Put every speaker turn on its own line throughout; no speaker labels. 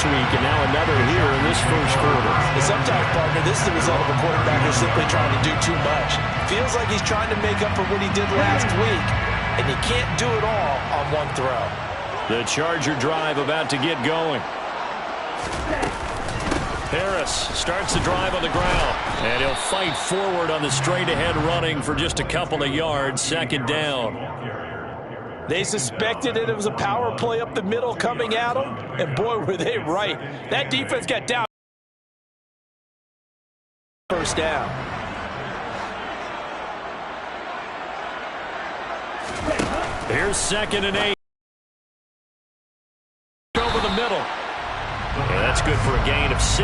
last week, and now another here in this first quarter.
And sometimes, partner, this is the result of a quarterback who's simply trying to do too much. Feels like he's trying to make up for what he did last week, and you can't do it all on one throw.
The Charger drive about to get going. Harris starts the drive on the ground, and he'll fight forward on the straight-ahead running for just a couple of yards, second down.
They suspected it was a power play up the middle coming at them, and boy, were they right. That defense got down. First down.
Here's 2nd and 8. Over the middle. And that's good for a gain of 6,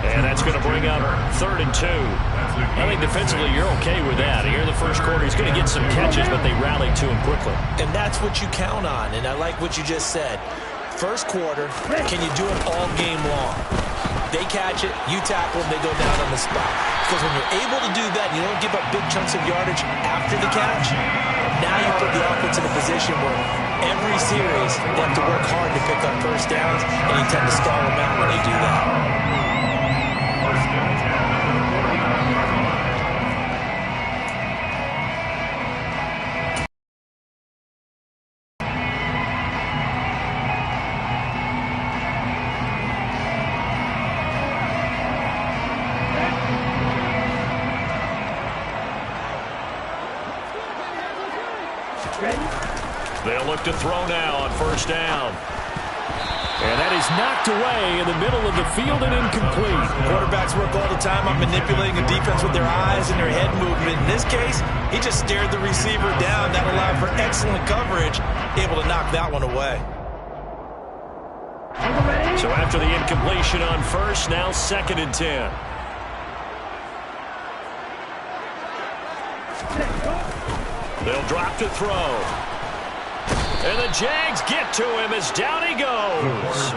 and that's going to bring up 3rd and 2. I think defensively you're okay with that. Here in the first quarter, he's going to get some catches, but they rallied to him quickly.
And that's what you count on, and I like what you just said. First quarter, can you do it all game long? They catch it, you tackle them, they go down on the spot. Because when you're able to do that, you don't give up big chunks of yardage after the catch, now you put the offense in a position where every series they have to work hard to pick up first downs, and you tend to stall them out when they do that.
They'll look to throw now on first down. And that is knocked away in the middle of the field and incomplete.
Quarterbacks work all the time on manipulating a defense with their eyes and their head movement. In this case, he just stared the receiver down. That allowed for excellent coverage, able to knock that one away.
So after the incompletion on first, now 2nd and 10. They'll drop to throw. And the Jags get to him as down he goes.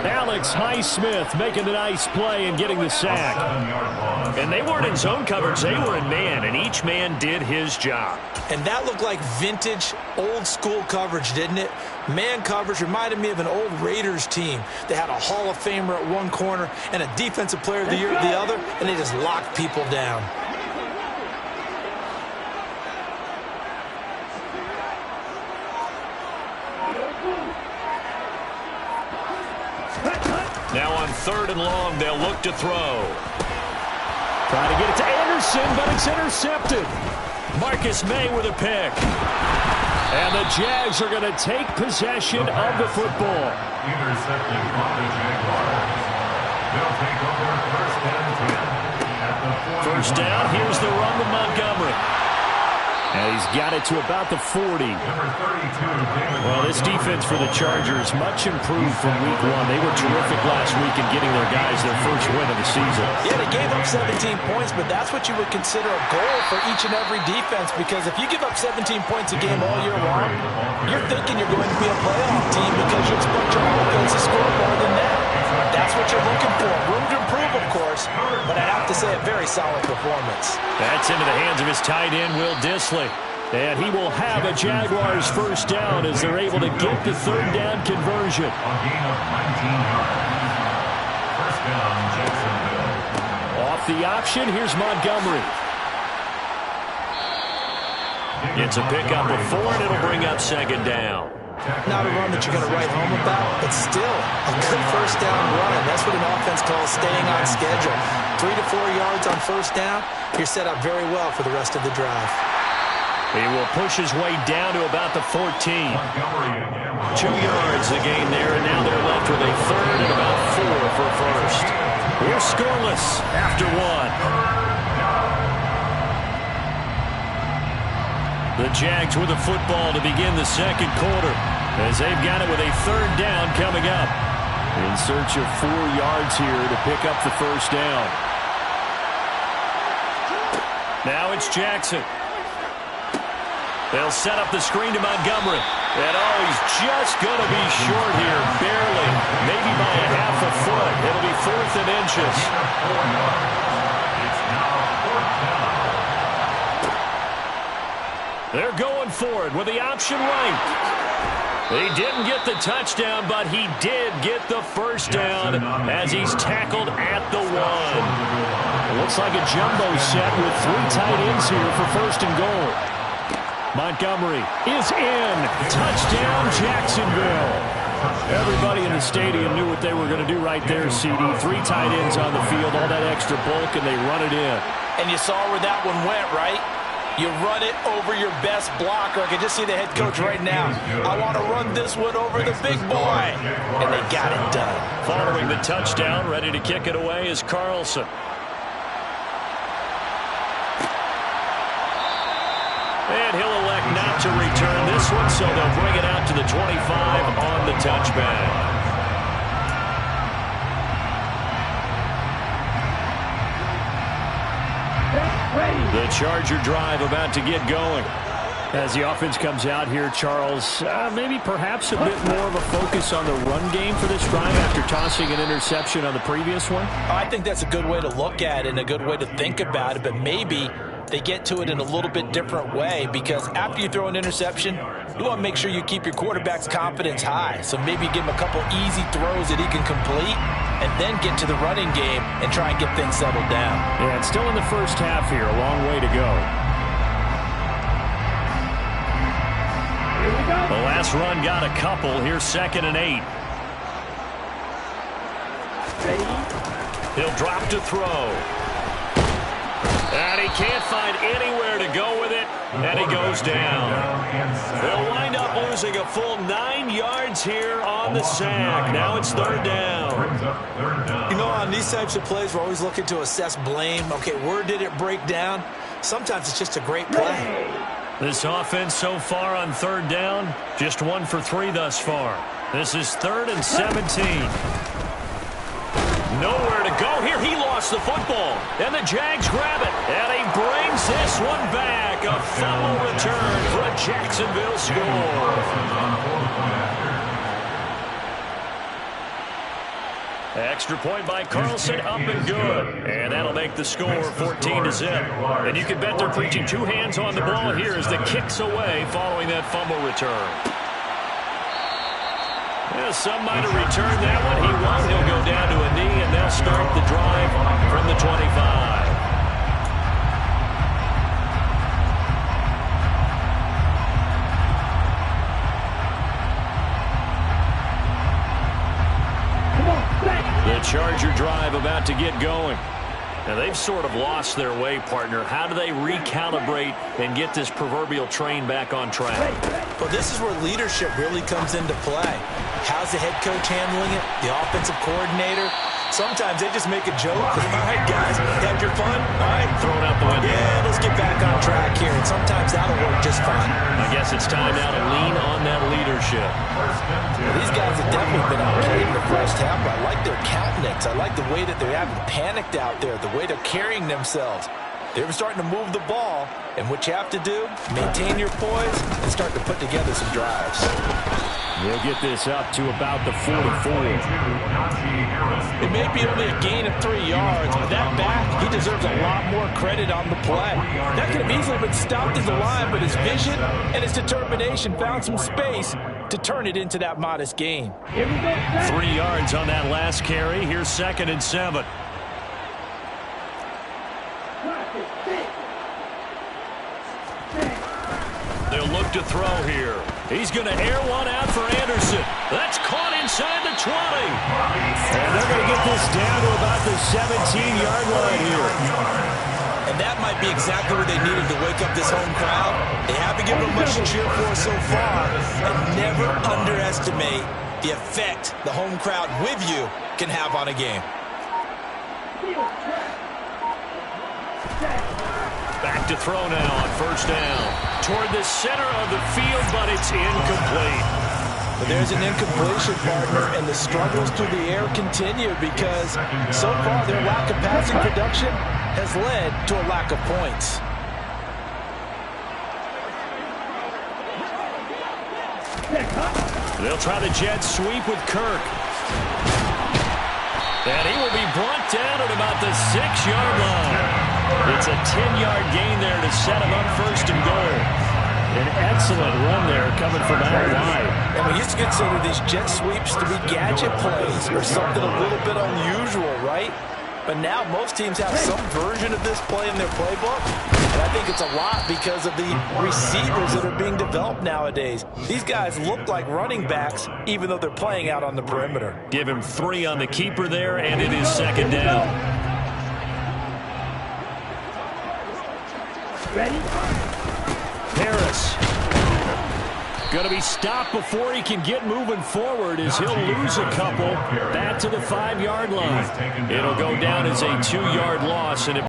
Alex Highsmith making a nice play and getting the sack. And they weren't in zone coverage, they were in man, and each man did his job.
And that looked like vintage, old-school coverage, didn't it? Man coverage reminded me of an old Raiders team. They had a Hall of Famer at one corner and a Defensive Player of the Year at the other, and they just locked people down.
Now on 3rd and long, they'll look to throw. Trying to get it to Anderson, but it's intercepted. Marcus May with a pick. And the Jags are going to take possession of the football.
Intercepting by the Jaguars. They'll take over 1st and 10 at the 40.
First down, here's the run to Montgomery. And he's got it to about the 40. Well, this defense for the Chargers much improved from week 1. They were terrific last week in getting their guys their first win of the season.
Yeah, they gave up 17 points, but that's what you would consider a goal for each and every defense, because if you give up 17 points a game all year long, you're thinking you're going to be a playoff team because you expect your offense to score more than that. That's what you're looking for. Room to improve, of course, but I'd have to say a very solid performance.
That's into the hands of his tight end, Will Dissly. And he will have a Jaguars first down as they're able to get the 3rd down conversion.
A gain of 19 yards. First down, Jacksonville.
Off the option, here's Montgomery. It's a pickup of 4, and it'll bring up 2nd down.
Not a run that you're going to write home about, but still a good first down run. That's what an offense calls staying on schedule. 3 to 4 yards on first down, you're set up very well for the rest of the drive.
He will push his way down to about the 14. 2 yards the gain there, and now they're left with a 3rd and about 4 for first. We're scoreless after 1. The Jags with the football to begin the second quarter, as they've got it with a 3rd down coming up. In search of 4 yards here to pick up the first down. Now it's Jackson. They'll set up the screen to Montgomery. And oh, he's just going to be short here, barely, maybe by a half a foot. It'll be 4th and inches.
It's now 4th down.
They're going for it with the option right. He didn't get the touchdown, but he did get the first down as he's tackled at the 1. It looks like a jumbo set with 3 tight ends here for first and goal. Montgomery is in. Touchdown, Jacksonville. Everybody in the stadium knew what they were going to do right there, CD. 3 tight ends on the field, all that extra bulk, and they run it in.
And you saw where that one went, right? You run it over your best blocker. I can just see the head coach right now. I want to run this one over the big boy. And they got it done.
Following the touchdown, ready to kick it away is Carlson. And he'll elect not to return this one, so they'll bring it out to the 25 on the touchback. The Charger drive about to get going. As the offense comes out here, Charles, maybe perhaps a bit more of a focus on the run game for this drive after tossing an interception on the previous one?
I think that's a good way to look at it and a good way to think about it, but maybe they get to it in a little bit different way, because after you throw an interception, you want to make sure you keep your quarterback's confidence high. So maybe give him a couple easy throws that he can complete and then get to the running game and try and get things settled down.
Yeah, it's still in the first half here. A long way to go. The last run got a couple. Here's 2nd and 8. He'll drop to throw. And he can't find anywhere to go with it, and he goes down. They'll wind up losing a full 9 yards here on the sack. Now it's 3rd down.
You know, on these types of plays, we're always looking to assess blame. Okay, where did it break down? Sometimes it's just a great play.
This offense so far on 3rd down, just 1 for 3 thus far. This is 3rd and 17. Nowhere to go here. He lost the football, and the Jags grab it, and he brings this one back. A fumble return for a Jacksonville score. Extra point by Carlson, up and good. And that'll make the score 14-0. And you can bet they're preaching 2 hands on the ball here as the kick's away following that fumble return. Yeah, some might have returned that one. He won't. He'll go down to a knee, and they'll start the drive from the 25. The Charger drive about to get going. Now, they've sort of lost their way, partner. How do they recalibrate and get this proverbial train back on track?
Well, this is where leadership really comes into play. How's the head coach handling it? The offensive coordinator? Sometimes they just make a joke. All right, guys, had your fun? All right,
throw it out the window.
Yeah, let's get back on track here. And sometimes that'll work just fine.
I guess it's time now to lean on that leadership.
Well, these guys have definitely been outplayed in the first half, but I like their countenance. I like the way that they haven't panicked out there, the way they're carrying themselves. They're starting to move the ball, and what you have to do, maintain your poise and start to put together some drives.
We'll get this up to about the 44.
It may be only a gain of 3 yards, but that back, he deserves a lot more credit on the play. That could have easily been stopped as a line, but his vision and his determination found some space to turn it into that modest gain.
3 yards on that last carry. Here's 2nd and 7. They'll look to throw here. He's going to air one out for Anderson. That's caught inside the 20. And they're going to get this down to about the 17-yard line here.
And that might be exactly what they needed to wake up this home crowd. They haven't given them much to cheer for so far. And never underestimate the effect the home crowd with you can have on a game.
Back to throw now on 1st down. Toward the center of the field, but it's incomplete.
But there's an incompletion, partner, and the struggles through the air continue because so far their lack of passing production has led to a lack of points.
They'll try the jet sweep with Kirk. And he will be brought down at about the 6-yard line. It's a 10-yard gain there to set him up 1st and goal. An excellent run there coming from out wide.
And we used to consider these jet sweeps to be gadget plays or something a little bit unusual, right? But now most teams have some version of this play in their playbook. And I think it's a lot because of the receivers that are being developed nowadays. These guys look like running backs even though they're playing out on the perimeter.
Give him 3 on the keeper there, and it is second down.
Ready?
Harris. Going to be stopped before he can get moving forward as he'll lose a couple back to the 5-yard line. It'll go down as a 2-yard loss. And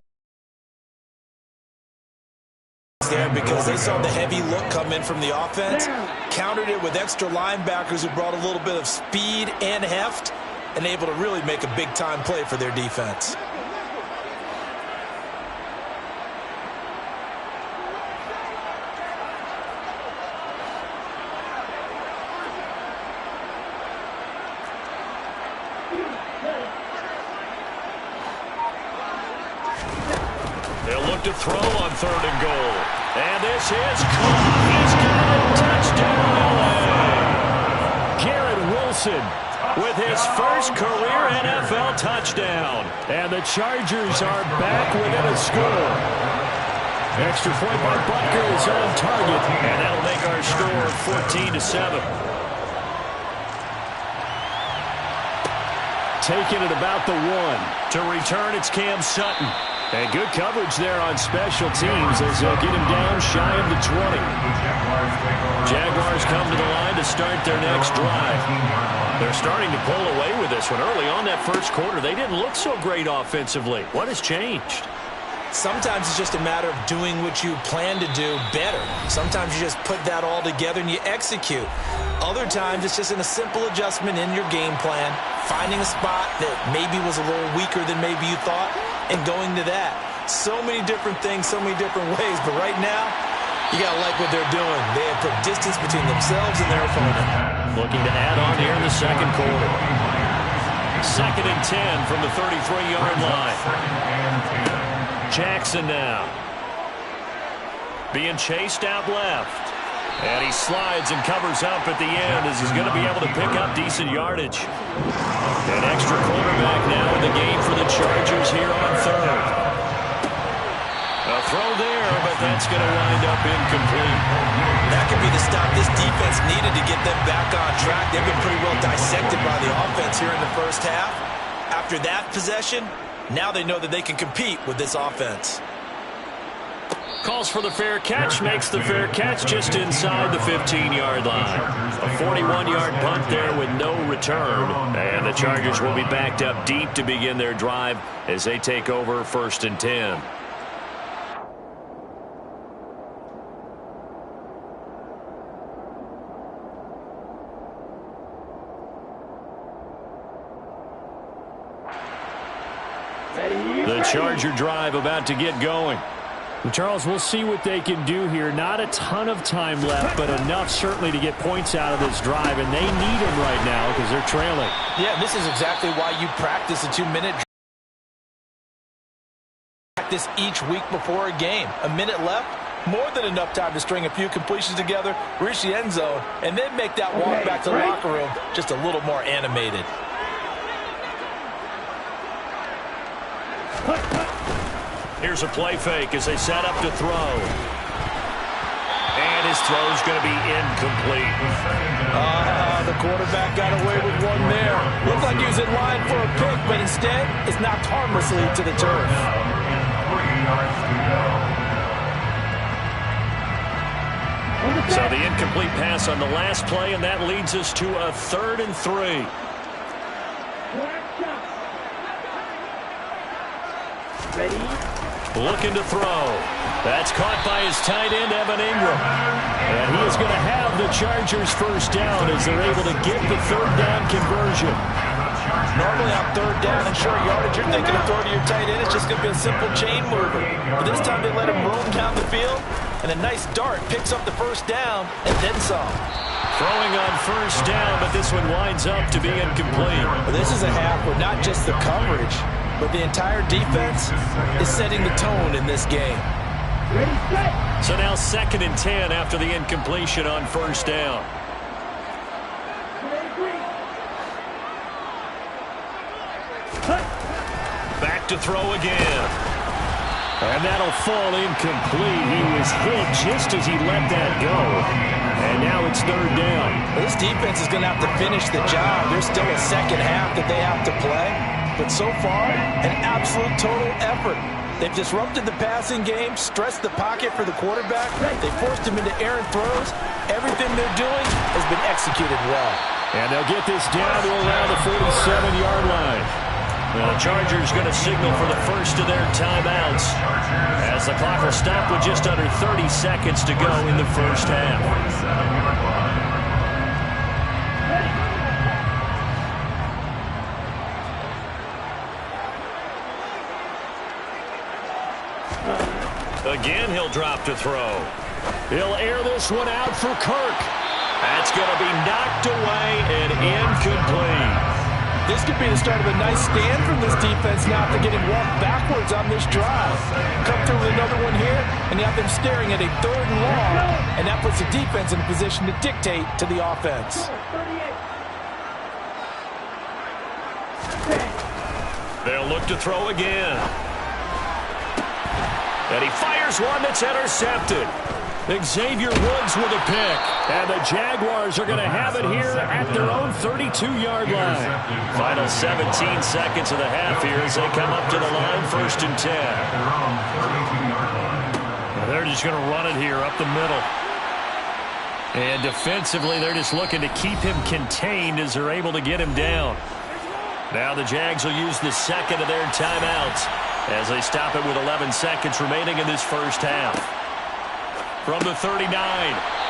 there because they saw the heavy look come in from the offense, countered it with extra linebackers who brought a little bit of speed and heft, and able to really make a big-time play for their defense.
They'll look to throw on 3rd and goal. And this is caught. He's got a touchdown. Garrett Wilson with his first career NFL touchdown. And the Chargers are back within a score. Extra point by Butker is on target. And that'll make our score 14-7. Taking it about the 1. To return, it's Cam Sutton. And good coverage there on special teams as they'll get him down shy of the 20. Jaguars come to the line to start their next drive. They're starting to pull away with this one. Early on that first quarter, they didn't look so great offensively. What has changed?
Sometimes it's just a matter of doing what you plan to do better. Sometimes you just put that all together and you execute. Other times it's just in a simple adjustment in your game plan, finding a spot that maybe was a little weaker than maybe you thought, and going to that. So many different things, so many different ways, but right now, you got to like what they're doing. They have put distance between themselves and their opponent.
Looking to add on here in the second quarter. 2nd and 10 from the 33-yard line. Jackson now. Being chased out left. And he slides and covers up at the end as he's going to be able to pick up decent yardage. An extra quarterback now in the game for the Chargers here on 3rd. A throw there, but that's going to wind up incomplete.
That could be the stop this defense needed to get them back on track. They've been pretty well dissected by the offense here in the first half. After that possession, now they know that they can compete with this offense.
Calls for the fair catch, makes the fair catch just inside the 15-yard line. A 41-yard punt there with no return. And the Chargers will be backed up deep to begin their drive as they take over 1st and 10. The Charger drive about to get going. Charles, we'll see what they can do here. Not a ton of time left, but enough certainly to get points out of this drive, and they need them right now because they're trailing.
Yeah, this is exactly why you practice a 2-minute practice each week before a game. A minute left, more than enough time to string a few completions together, reach the end zone, and then make that walk back to the locker room just a little more animated.
Here's a play fake as they set up to throw. And his throw's going to be incomplete.
The quarterback got away with one there. Looked like he was in line for a pick, but instead it's knocked harmlessly to the turf.
So the incomplete pass on the last play, and that leads us to a 3rd and 3.
Ready?
Looking to throw. That's caught by his tight end, Evan Ingram. And he is going to have the Chargers first down as they're able to get the 3rd down conversion.
Normally on 3rd down and short yardage, you're thinking of throw to your tight end. It's just going to be a simple chain mover. But this time they let him roam down the field, and a nice dart picks up the first down and then some.
Throwing on 1st down, but this one winds up to be incomplete.
Well, this is a half where not just the coverage, but the entire defense is setting the tone in this game.
So now 2nd and 10 after the incompletion on first down. Back to throw again. And that'll fall incomplete. He was hit just as he let that go. And now it's 3rd down.
Well, this defense is going to have to finish the job. There's still a second half that they have to play. But so far, an absolute total effort. They've disrupted the passing game, stressed the pocket for the quarterback. They forced him into errant throws. Everything they're doing has been executed well.
And they'll get this down to around the 47-yard line. Well, the Chargers going to signal for the first of their timeouts as the clock will stop with just under 30 seconds to go in the first half. Again, he'll drop to throw. He'll air this one out for Kirk. That's going to be knocked away and incomplete.
This could be the start of a nice stand from this defense now after getting walked backwards on this drive. Come through with another one here, and you have them staring at a 3rd and long, and that puts the defense in a position to dictate to the offense.
They'll look to throw again. And he fires one that's intercepted. Xavier Woods with a pick. And the Jaguars are going to have it here at their own 32-yard line. Final 17 seconds of the half here as they come up to the line, 1st and 10. They're just going to run it here up the middle. And defensively, they're just looking to keep him contained as they're able to get him down. Now the Jags will use the 2nd of their timeouts as they stop it with 11 seconds remaining in this first half. From the 39,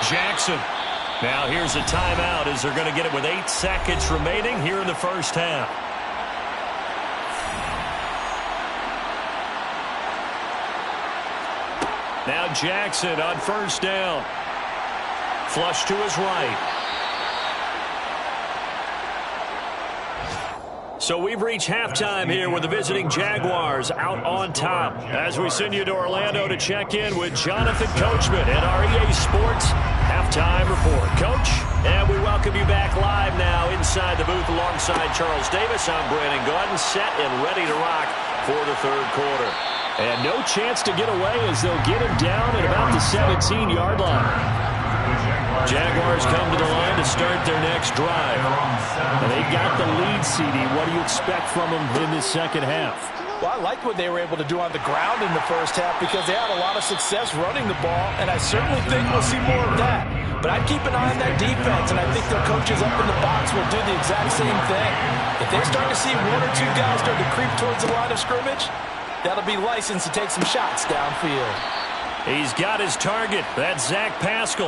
Jackson. Now here's a timeout as they're going to get it with 8 seconds remaining here in the first half. Now Jackson on first down. Flush to his right. So we've reached halftime here with the visiting Jaguars out on top. As we send you to Orlando to check in with Jonathan Coachman at our EA Sports Halftime Report. Coach, and we welcome you back live now inside the booth alongside Charles Davis. I'm Brandon Gordon, set and ready to rock for the 3rd quarter. And no chance to get away as they'll get him down at about the 17-yard line. Jaguars come to the line to start their next drive. And they got the lead, CD. What do you expect from them in this second half?
Well, I like what they were able to do on the ground in the first half because they had a lot of success running the ball, and I certainly think we'll see more of that. But I'd keep an eye on that defense, and I think their coaches up in the box will do the exact same thing. If they start to see 1 or 2 guys start to creep towards the line of scrimmage, that'll be licensed to take some shots downfield.
He's got his target. That's Zach Pascal.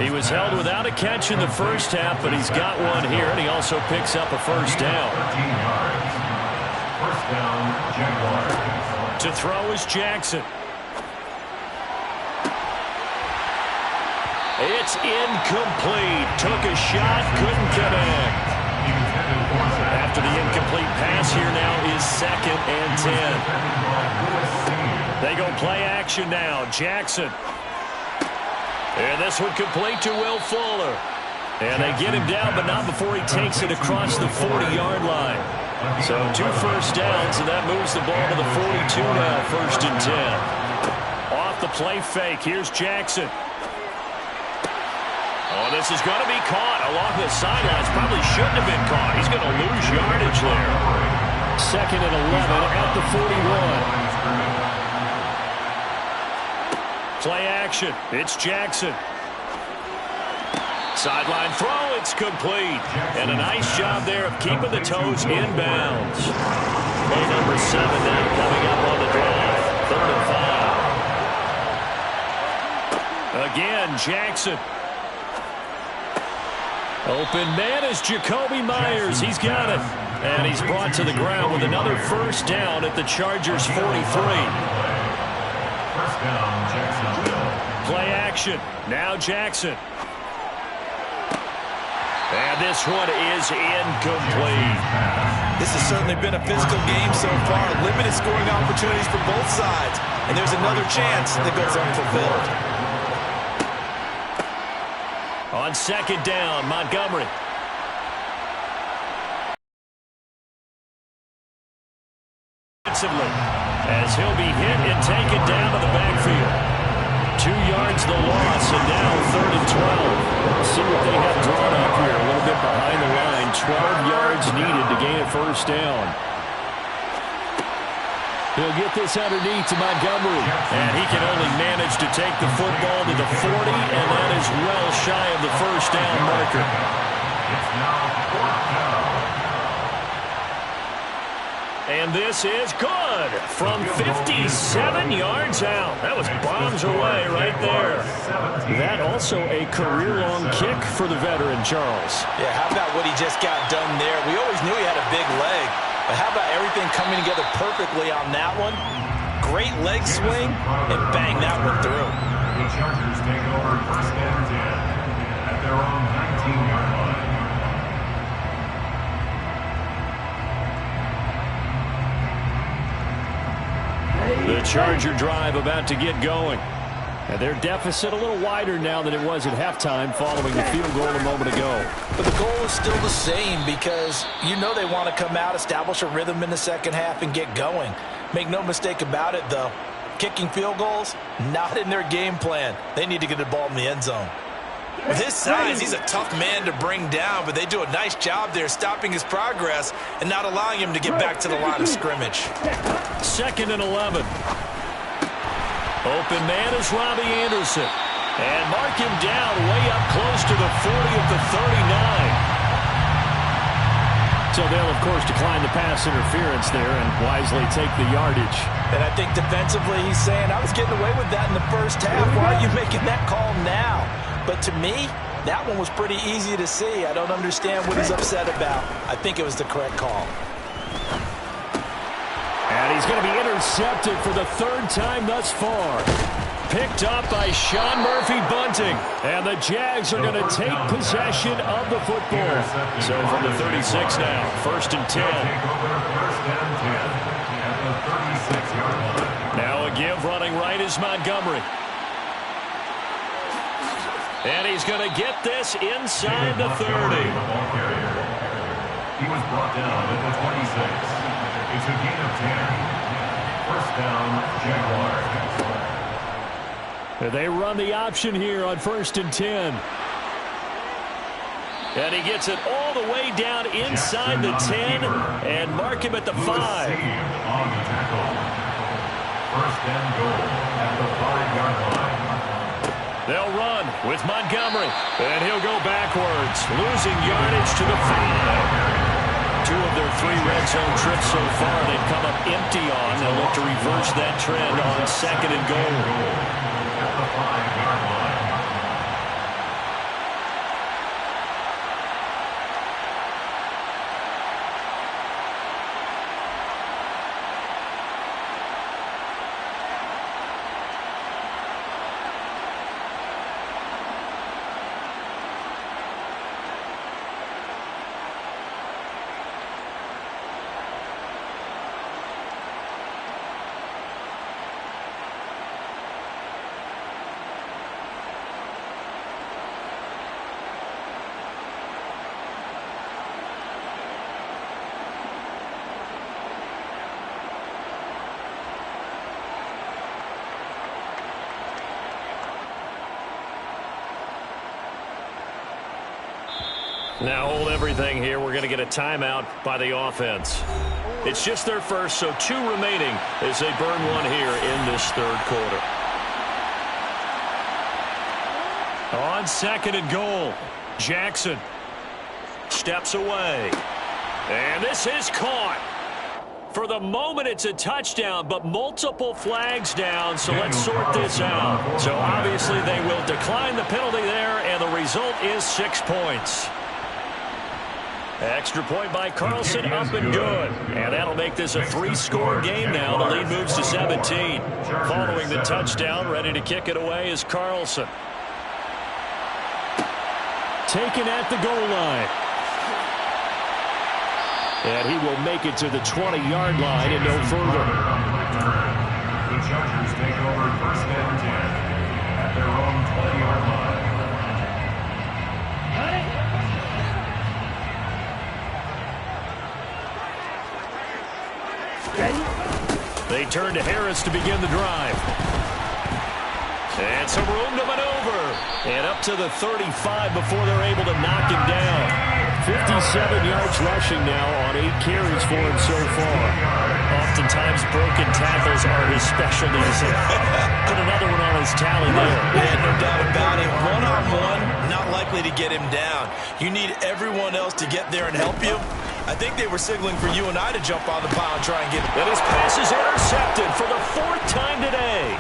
He was held without a catch in the first half, but he's got one here, and he also picks up a first down.
First down, Jaguars.
To throw is Jackson. It's incomplete. Took a shot, couldn't connect. After the incomplete pass here now is 2nd and 10. They go play action now. Jackson. And this one complete to Will Fuller. And they get him down, but not before he takes it across the 40-yard line. So 2 first downs, and that moves the ball to the 42 now, 1st and 10. Off the play fake, here's Jackson. Oh, this is going to be caught along the sidelines. Probably shouldn't have been caught. He's going to lose yardage there. 2nd and 11 at the 41. Play action. It's Jackson. Sideline throw. It's complete. And a nice job there of keeping the toes inbounds. Play number 7 now coming up on the drive. 3rd and 5. Again, Jackson. Open man is Jacoby Myers. He's got it. And he's brought to the ground with another first down at the Chargers' 43.
First down, Jacksonville.
Play action. Now Jackson. And And this one is incomplete.
This has certainly been a physical game so far. Limited scoring opportunities for both sides. And there's another chance that goes unfulfilled.
On second down, Montgomery. As he'll be hit and taken down to the backfield. 2 yards the loss, and now 3rd and 12. See what they have drawn up here. A little bit behind the line. 12 yards needed to gain a first down. He'll get this underneath to Montgomery. And he can only manage to take the football to the 40, and that is well shy of the first down marker.
It's now 4th down.
And this is good from 57 yards out. That was bombs away right there. That also a career-long kick for the veteran, Charles.
Yeah, how about what he just got done there? We always knew he had a big leg, but how about everything coming together perfectly on that one? Great leg swing, and bang, that one through.
The Chargers take over 1st and 10 at their own 19-yard line.
The Charger drive about to get going. And their deficit a little wider now than it was at halftime following the field goal a moment ago.
But the goal is still the same because you know they want to come out, establish a rhythm in the second half, and get going. Make no mistake about it, though. Kicking field goals, not in their game plan. They need to get the ball in the end zone. With his size, he's a tough man to bring down, but they do a nice job there stopping his progress and not allowing him to get back to the line of scrimmage.
2nd and 11. Open man is Robbie Anderson. And mark him down way up close to the 40 at the 39. So they'll, of course, decline the pass interference there and wisely take the yardage.
And I think defensively he's saying, I was getting away with that in the first half. Why are you making that call now? But to me, that one was pretty easy to see. I don't understand what he's upset about. I think it was the correct call.
And he's going to be intercepted for the 3rd time thus far. Picked up by Sean Murphy-Bunting. And the Jags are going to take possession of the football. So from the 36 now, 1st and 10. Now a give running right is Montgomery. And he's going to get this inside the 30.
He was brought down at the 26. It's a gain of 10. 1st down, Jaguars.
They run the option here on 1st and 10. And he gets it all the way down inside the 10 and mark him at the 5.
On the tackle. 1st and goal at the 5-yard line.
They'll run with Montgomery, and he'll go backwards, losing yardage to the 5. 2 of their 3 red zone trips so far they've come up empty on. They'll look to reverse that trend on 2nd and goal.
At the 5-yard line.
Now hold everything here. We're going to get a timeout by the offense. It's just their first, so 2 remaining as they burn one here in this 3rd quarter. On 2nd and goal, Jackson steps away. And this is caught. For the moment, it's a touchdown, but multiple flags down, so let's sort this out. So obviously they will decline the penalty there, and the result is 6 points. Extra point by Carlson, up and good. And that'll make this a 3-score game now. The lead moves to 17. Following the touchdown, ready to kick it away is Carlson. Taken at the goal line. And he will make it to the 20-yard line and no further.
The Chargers take over first and 10 at their own 20-yard line.
They turn to Harris to begin the drive. And some room to maneuver. And up to the 35 before they're able to knock him down. 57 yards rushing now on 8 carries for him so far. Oftentimes broken tackles are his specialties. Put another one on his tally there.
Yeah, no doubt about it. One-on-one, not likely to get him down. You need everyone else to get there and help you. I think they were signaling for you and I to jump on the pile and try and get him.
And his pass is intercepted for the 4th time today.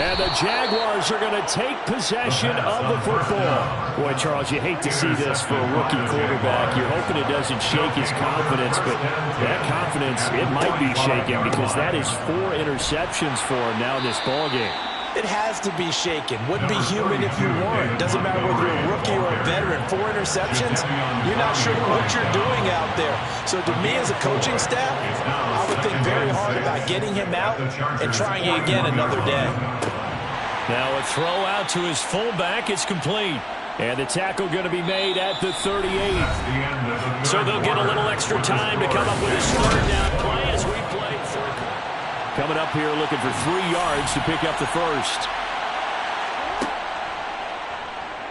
And the Jaguars are going to take possession of the football. Boy, Charles, you hate to see this for a rookie quarterback. You're hoping it doesn't shake his confidence, but that confidence, it might be shaken because that is 4 interceptions for him now in this ballgame.
It has to be shaken. Wouldn't be human if you weren't. Doesn't matter whether you're a rookie or a veteran. 4 interceptions, you're not sure what you're doing out there. So to me as a coaching staff, I would think very hard about getting him out and trying it again another day.
Now a throw out to his fullback. It's complete. And the tackle going to be made at the 38. So they'll get a little extra time to come up with his 3rd down play as we play through. Coming up here looking for 3 yards to pick up the first.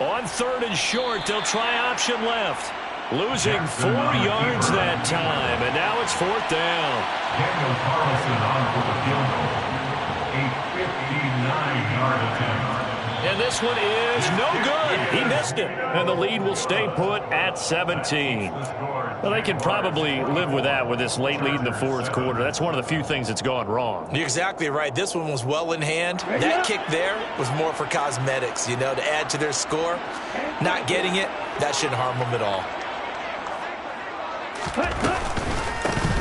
On 3rd and short, they'll try option left. Losing 4 yards that time, and now it's 4th down.
Daniel Carlson on for the field goal. A 59-yard attempt.
And this one is no good. He missed it. And the lead will stay put at 17. Well, they can probably live with that with this late lead in the 4th quarter. That's one of the few things that's gone wrong.
You're exactly right. This one was well in hand. That kick there was more for cosmetics, you know, to add to their score. Not getting it, that shouldn't harm them at all.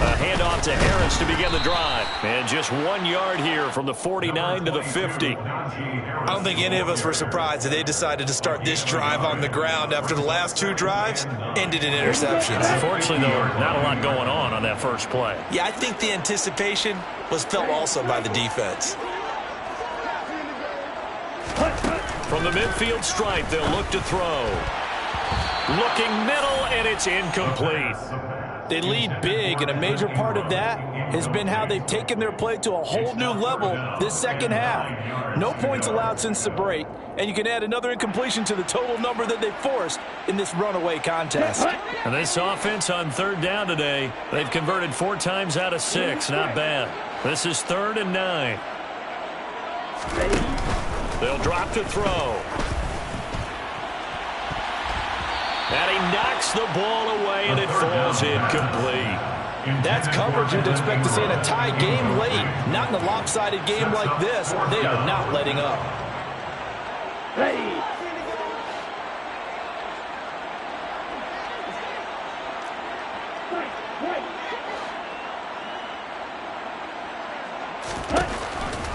A handoff to Harris to begin the drive. And just 1 yard here from the 49 to the 50.
I don't think any of us were surprised that they decided to start this drive on the ground after the last 2 drives ended in interceptions.
Unfortunately, though, not a lot going on that first play.
Yeah, I think the anticipation was felt also by the defense.
From the midfield stripe, they'll look to throw. Looking middle, and it's incomplete.
They lead big, and a major part of that has been how they've taken their play to a whole new level this second half. No points allowed since the break, and you can add another incompletion to the total number that they forced in this runaway contest.
And this offense on 3rd down today, they've converted 4 times out of 6. Not bad. This is 3rd and 9. They'll drop to throw. And he knocks the ball away, and it falls incomplete.
That's coverage you'd expect to see in a tie game late. Not in a lopsided game like this. They are not letting up.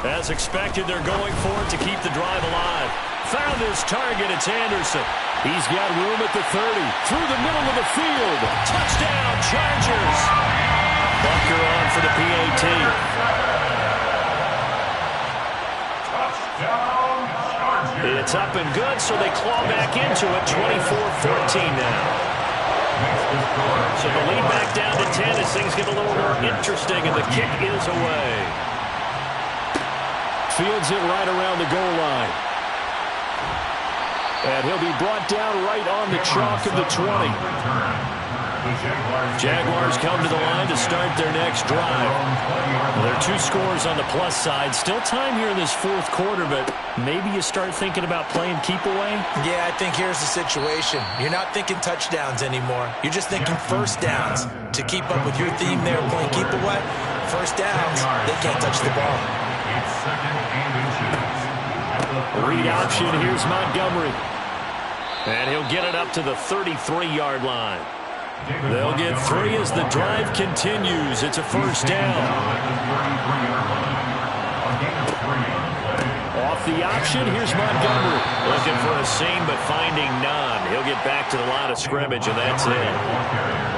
As expected, they're going for it to keep the drive alive. Found his target. It's Anderson. He's got room at the 30. Through the middle of the field. Touchdown, Chargers. Bucker on for the PAT.
Touchdown, Chargers.
It's up and good, so they claw back into it. 24-14 now. So the lead back down to 10 as things get a little more interesting, and the kick is away. Fields it right around the goal line. And he'll be brought down right on the chalk of the 20. Jaguars come to the line to start their next drive. Well, there are 2 scores on the plus side. Still time here in this 4th quarter, but maybe you start thinking about playing keep away?
Yeah, I think here's the situation. You're not thinking touchdowns anymore. You're just thinking first downs. To keep up with your theme there, playing keep away, first downs, they can't touch the ball.
Read option, here's Montgomery. And he'll get it up to the 33-yard line. They'll get 3 as the drive continues. It's a first down. Off the option, here's Montgomery. Looking for a seam, but finding none. He'll get back to the line of scrimmage, and that's it.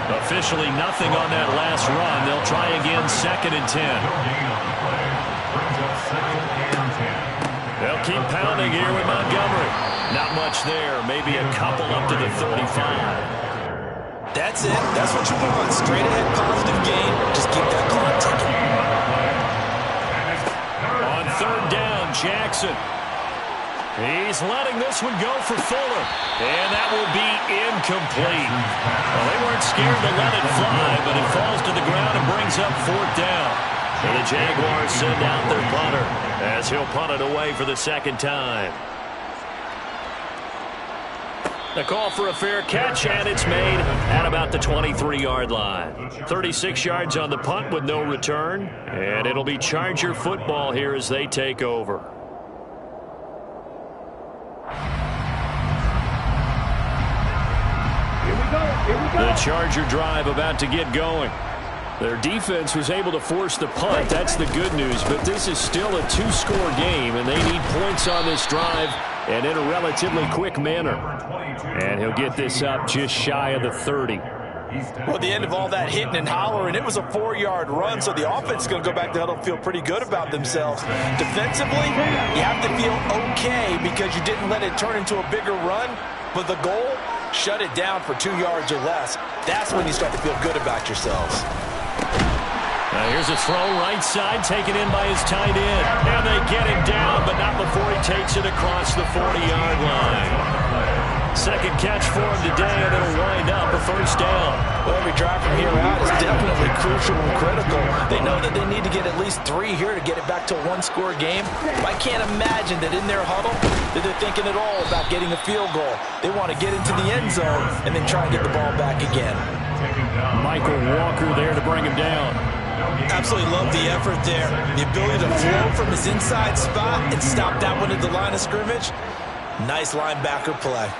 Officially nothing on that last run. They'll try again, 2nd and 10. They'll keep pounding here with Montgomery. Not much there. Maybe a couple up to the 35.
That's it. That's what you want. Straight ahead, positive game. Just keep that clock ticking.
On 3rd down, Jackson. He's letting this one go for Fuller. And that will be incomplete. Well, they weren't scared to let it fly, but it falls to the ground and brings up 4th down. And the Jaguars send out their punter as he'll punt it away for the 2nd time. The call for a fair catch, and it's made at about the 23-yard line. 36 yards on the punt with no return, and it'll be Charger football here as they take over. The Charger drive about to get going. Their defense was able to force the punt. That's the good news, but this is still a 2-score game, and they need points on this drive and in a relatively quick manner. And he'll get this up just shy of the 30.
Well, at the end of all that hitting and hollering, it was a 4-yard run, so the offense is going to go back to huddle and feel pretty good about themselves. Defensively, you have to feel okay because you didn't let it turn into a bigger run, but the goal, shut it down for 2 yards or less. That's when you start to feel good about yourselves.
Now here's a throw right side, taken in by his tight end. And they get him down, but not before he takes it across the 40-yard line. Second catch for him today, and it'll wind up a 1st down.
Well, every drive from here out is definitely crucial and critical. They know that they need to get at least 3 here to get it back to a 1-score game. I can't imagine that in their huddle that they're thinking at all about getting a field goal. They want to get into the end zone and then try and get the ball back again.
Michael Walker there to bring him down.
Absolutely love the effort there. The ability to flow from his inside spot and stop that one at the line of scrimmage. Nice linebacker play.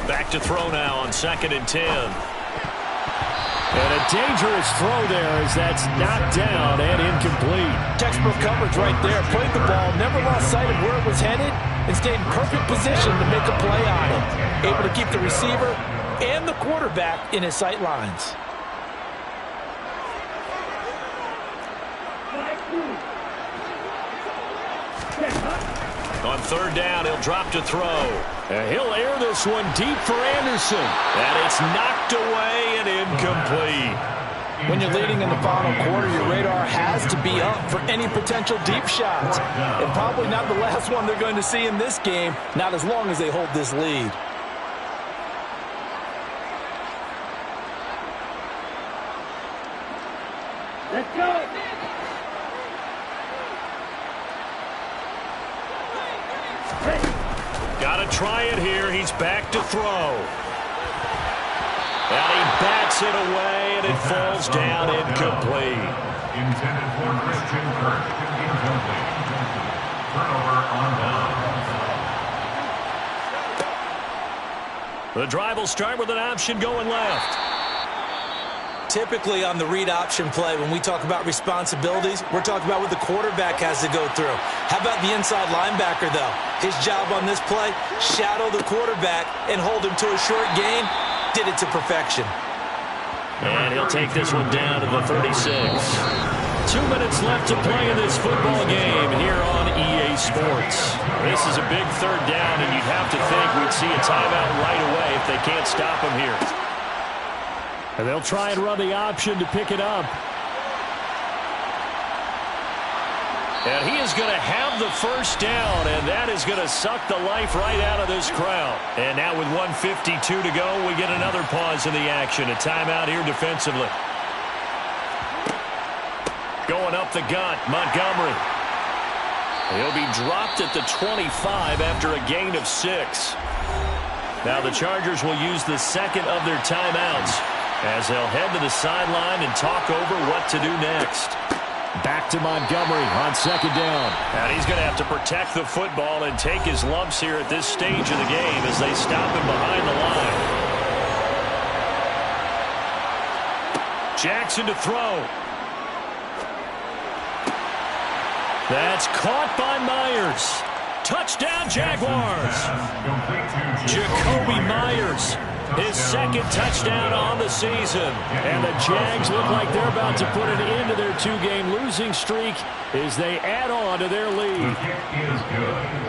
Back to throw now on 2nd and 10. And a dangerous throw there as that's knocked down and incomplete.
Textbook coverage right there. Played the ball, never lost sight of where it was headed, and stayed in perfect position to make a play on it. Able to keep the receiver and the quarterback in his sight lines.
On 3rd down, he'll drop to throw. And he'll air this one deep for Anderson. And it's knocked away and incomplete.
When you're leading in the final quarter, your radar has to be up for any potential deep shots. And probably not the last one they're going to see in this game, not as long as they hold this lead.
Let's go.
Got to try it here. He's back to throw. And he bats it away, and it falls down incomplete.
Intended for Christian Kirk. Incomplete. Turnover on down.
The drive will start with an option going left.
Typically on the read option play, when we talk about responsibilities, we're talking about what the quarterback has to go through. How about the inside linebacker, though? His job on this play, shadow the quarterback and hold him to a short gain. Did it to perfection.
And he'll take this one down to the 36. 2 minutes left to play in this football game here on EA Sports. This is a big 3rd down, and you'd have to think we'd see a timeout right away if they can't stop him here. And they'll try and run the option to pick it up. And he is going to have the 1st down, and that is going to suck the life right out of this crowd. And now with 1:52 to go, we get another pause in the action. A timeout here defensively. Going up the gut, Montgomery. He'll be dropped at the 25 after a gain of 6. Now the Chargers will use the 2nd of their timeouts as they'll head to the sideline and talk over what to do next. Back to Montgomery on 2nd down. And he's going to have to protect the football and take his lumps here at this stage of the game as they stop him behind the line. Jackson to throw. That's caught by Myers. Touchdown, Jaguars. Jacoby Myers, his second touchdown on the season. And the Jags look like they're about to put an end to their 2-game losing streak as they add on to their lead.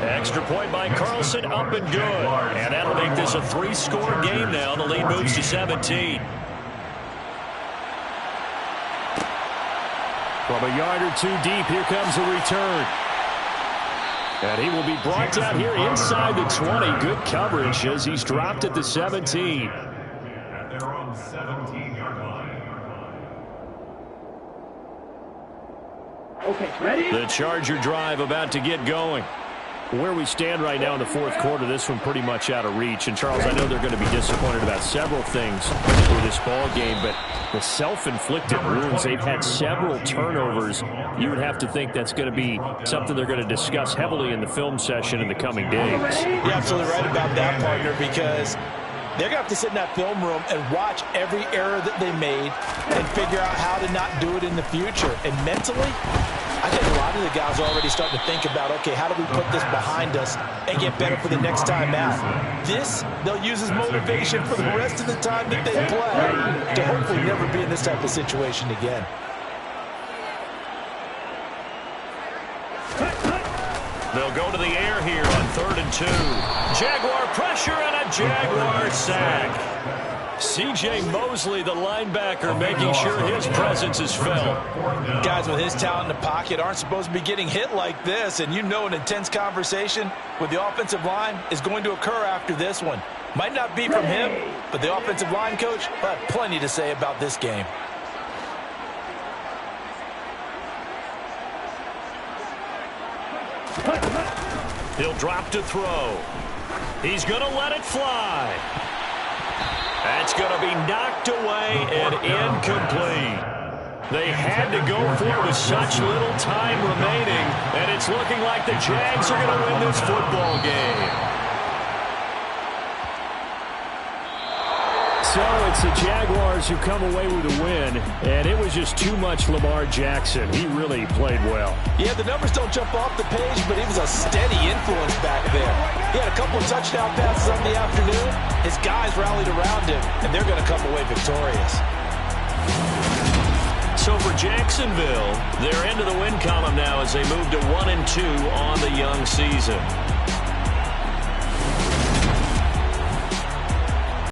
Extra point by Carlson, up and good. And that'll make this a 3-score game now. The lead moves to 17. From a yard or two deep, here comes a return. And he will be brought down here inside the 20. Good coverage as he's dropped at the 17.
At their own 17-yard line.
Okay, ready?
The Charger drive about to get going. Where we stand right now in the fourth quarter, this one pretty much out of reach. And, Charles, I know they're going to be disappointed about several things for this ball game, but the self-inflicted wounds, they've had several turnovers. You would have to think that's going to be something they're going to discuss heavily in the film session in the coming days.
You're absolutely right about that, partner, because they're going to have to sit in that film room and watch every error that they made and figure out how to not do it in the future. And mentally, I think a lot of the guys are already starting to think about, okay, how do we put this behind us and get better for the next time out? This, they'll use as motivation for the rest of the time that they play to hopefully never be in this type of situation again.
They'll go to the air here on 3rd and 2. Jaguar pressure and a Jaguar sack. C.J. Mosley, the linebacker, making sure his presence is felt.
Guys with his talent in the pocket aren't supposed to be getting hit like this, and you know an intense conversation with the offensive line is going to occur after this one. Might not be from him, but the offensive line coach will have plenty to say about this game.
He'll drop to throw. He's going to let it fly. That's going to be knocked away and incomplete. They had to go for it with such little time remaining, and it's looking like the Jags are going to win this football game. So it's the Jaguars who come away with a win, and it was just too much Lamar Jackson. He really played well.
Yeah, the numbers don't jump off the page, but he was a steady influence back there. He had a couple of touchdown passes on the afternoon. His guys rallied around him, and they're going to come away victorious.
So for Jacksonville, they're into the win column now as they move to 1-2 on the young season.